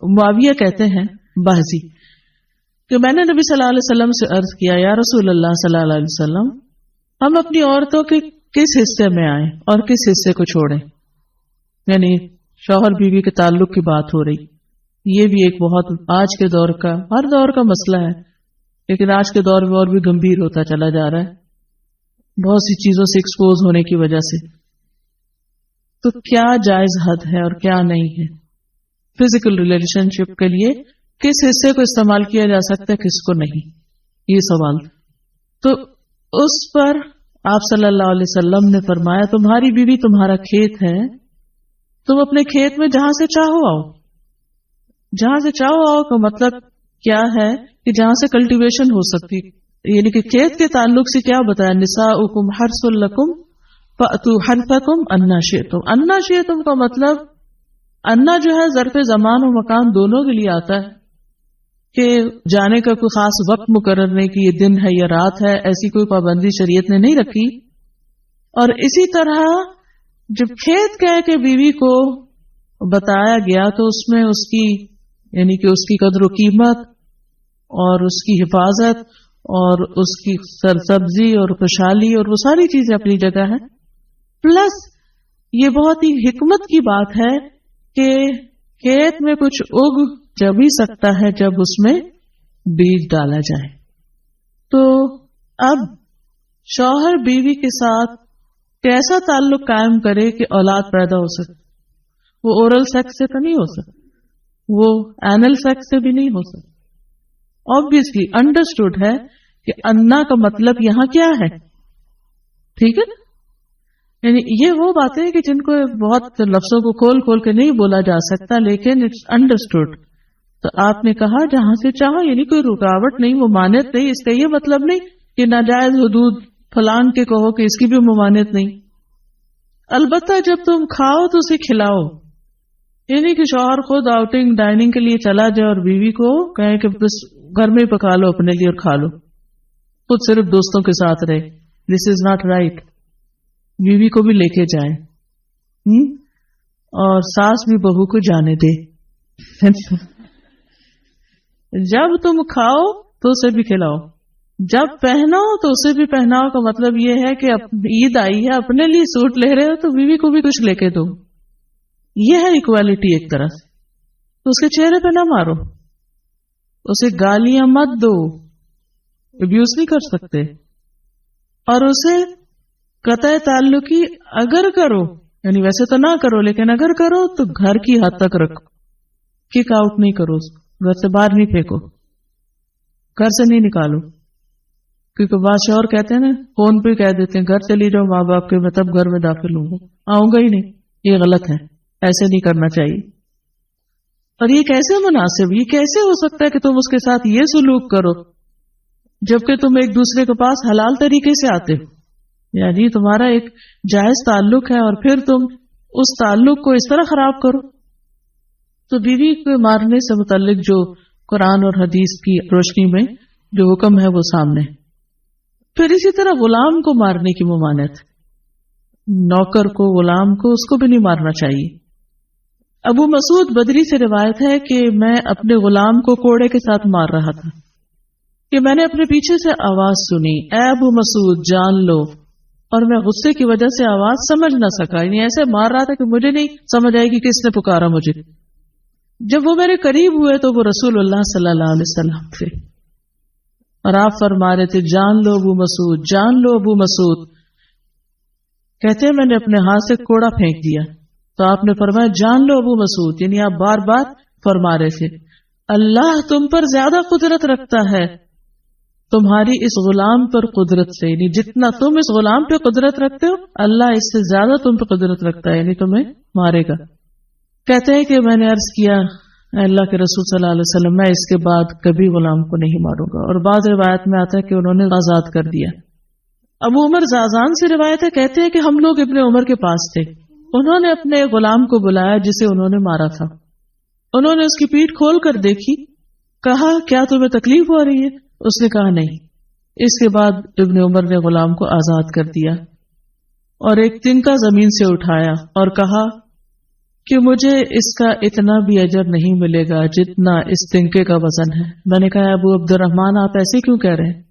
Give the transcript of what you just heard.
معاویہ کہتے ہیں باہزی کہ میں نے نبی صلی اللہ علیہ وسلم سے عرض کیا یا رسول اللہ صلی اللہ علیہ وسلم ہم اپنی عورتوں کے کس حصے میں آئیں اور کس حصے کو چھوڑیں. یعنی شوہر بیوی کے تعلق کی بات ہو رہی. یہ بھی ایک بہت آج کے دور کا ہر دور کا مسئلہ ہے, لیکن آج کے دور میں اور بھی گمبھیر ہوتا چلا جا رہا ہے بہت سی چیزوں سے ایکسپوز ہونے کی وجہ سے. تو کیا جائز حد ہے اور کیا نہیں ہے فزیکل ریلیشن شپ کے لیے, کس حصے کو استعمال کیا جا سکتا ہے کس کو نہیں, یہ سوال. تو اس پر آپ صلی اللہ علیہ وسلم نے فرمایا تمہاری بیوی تمہارا کھیت ہے, تم اپنے کھیت میں جہاں سے چاہو آؤ. جہاں سے چاہو آؤ کا مطلب کیا ہے کہ جہاں سے کلٹیویشن ہو سکتی, یعنی کہ کھیت کے تعلق سے کیا بتایا نساؤکم حرث لکم فأتوا حرثکم انا شئتم. انا شئتم کا مطلب انا جو ہے ظرف زمان و مکان دونوں کے لیے آتا ہے کہ جانے کا کوئی خاص وقت مقرر نہیں کہ یہ دن ہے یا رات ہے, ایسی کوئی پابندی شریعت نے نہیں رکھی. اور اسی طرح جب کھیت کہہ کے بیوی کو بتایا گیا تو اس میں اس کی یعنی کہ اس کی قدر و قیمت اور اس کی حفاظت اور اس کی سرسبزی اور خوشحالی اور وہ ساری چیزیں اپنی جگہ ہیں. پلس یہ بہت ہی حکمت کی بات ہے کہ کھیت میں کچھ اگ جب ہی سکتا ہے جب اس میں بیج ڈالا جائے. تو اب شوہر بیوی کے ساتھ کیسا تعلق قائم کرے کہ اولاد پیدا ہو سکے. وہ اورل سیکس سے تو نہیں ہو سکتا, وہ اینل سیکس سے بھی نہیں ہو سکتا. obviously انڈرسٹوڈ ہے کہ انا کا مطلب یہاں کیا ہے, ٹھیک ہے نا. یعنی یہ وہ باتیں کہ جن کو بہت لفظوں کو کھول کھول کے نہیں بولا جا سکتا, لیکن اٹس انڈرسٹوڈ. تو آپ نے کہا جہاں سے چاہو, یعنی کوئی رکاوٹ نہیں, ممانعت نہیں. اس کا یہ مطلب نہیں کہ ناجائز حدود فلان کے کہو کہ اس کی بھی ممانعت نہیں. البتہ جب تم کھاؤ تو اسے کھلاؤ, یعنی کہ شوہر خود آؤٹنگ ڈائننگ کے لیے چلا جائے اور بیوی کو کہے کہ بس گھر میں ہی پکا لو اپنے لیے اور کھا لو, خود صرف دوستوں کے ساتھ رہے. دس از ناٹ رائٹ. بیوی کو بھی لے کے جائیں اور ساس بھی بہو کو جانے دے. جب تم کھاؤ تو اسے بھی کھلاؤ, جب پہنو تو اسے بھی پہناؤ. کا مطلب یہ ہے کہ عید آئی ہے اپنے لیے سوٹ لے رہے ہو تو بیوی کو بھی کچھ لے کے دو. یہ ہے اکوالٹی ایک طرح سے. تو اس کے چہرے پہ نہ مارو, اسے گالیاں مت دو, ابیوز نہیں کر سکتے. اور اسے قطع تعلقی اگر کرو, یعنی ویسے تو نہ کرو لیکن اگر کرو تو گھر کی حد تک رکھو, کک آؤٹ نہیں کرو, گھر سے باہر نہیں پھینکو, گھر سے نہیں نکالو. کیونکہ بادشاہ اور کہتے ہیں نا, فون پہ کہہ دیتے ہیں گھر چلی جاؤ ماں باپ کے, میں تب گھر میں داخل ہوں گا, آؤں گا ہی نہیں. یہ غلط ہے, ایسے نہیں کرنا چاہیے. اور یہ کیسے مناسب, یہ کیسے ہو سکتا ہے کہ تم اس کے ساتھ یہ سلوک کرو جبکہ تم ایک دوسرے کے پاس حلال طریقے سے آتے ہو. یعنی تمہارا ایک جائز تعلق ہے اور پھر تم اس تعلق کو اس طرح خراب کرو. تو بیوی کو مارنے سے متعلق جو قرآن اور حدیث کی روشنی میں جو حکم ہے وہ سامنے. پھر اسی طرح غلام کو مارنے کی ممانعت, نوکر کو, غلام کو, اس کو بھی نہیں مارنا چاہیے. ابو مسعود بدری سے روایت ہے کہ میں اپنے غلام کو کوڑے کے ساتھ مار رہا تھا کہ میں نے اپنے پیچھے سے آواز سنی, اے ابو مسعود جان لو, اور میں غصے کی وجہ سے آواز سمجھ نہ سکا. یعنی ایسے مار رہا تھا کہ مجھے نہیں سمجھ آئی کہ کس نے پکارا مجھے. جب وہ میرے قریب ہوئے تو وہ رسول اللہ صلی اللہ علیہ وسلم تھے اور آپ فرما رہے تھے جان لو ابو مسعود, جان لو ابو مسعود. کہتے ہیں میں نے اپنے ہاتھ سے کوڑا پھینک دیا تو آپ نے فرمایا جان لو ابو مسعود. یعنی آپ بار بار فرما رہے تھے اللہ تم پر زیادہ قدرت رکھتا ہے تمہاری اس غلام پر قدرت سے, یعنی جتنا تم اس غلام پہ قدرت رکھتے ہو اللہ اس سے زیادہ تم پہ قدرت رکھتا ہے, یعنی تمہیں مارے گا. کہتے ہیں کہ میں نے عرض کیا اللہ کے رسول صلی اللہ علیہ وسلم میں اس کے بعد کبھی غلام کو نہیں ماروں گا. اور بعض روایت میں آتا ہے کہ انہوں نے آزاد کر دیا. ابو عمر زازان سے روایت ہے, کہتے ہیں کہ ہم لوگ ابن عمر کے پاس تھے, انہوں نے اپنے غلام کو بلایا جسے انہوں نے مارا تھا. انہوں نے اس کی پیٹھ کھول کر دیکھی, کہا کیا تمہیں تکلیف ہو رہی ہے؟ اس نے کہا نہیں. اس کے بعد ابن عمر نے غلام کو آزاد کر دیا اور ایک تنکا زمین سے اٹھایا اور کہا کہ مجھے اس کا اتنا بھی اجر نہیں ملے گا جتنا اس تنکے کا وزن ہے۔ میں نے کہا ابو عبد الرحمن آپ ایسے کیوں کہہ رہے ہیں؟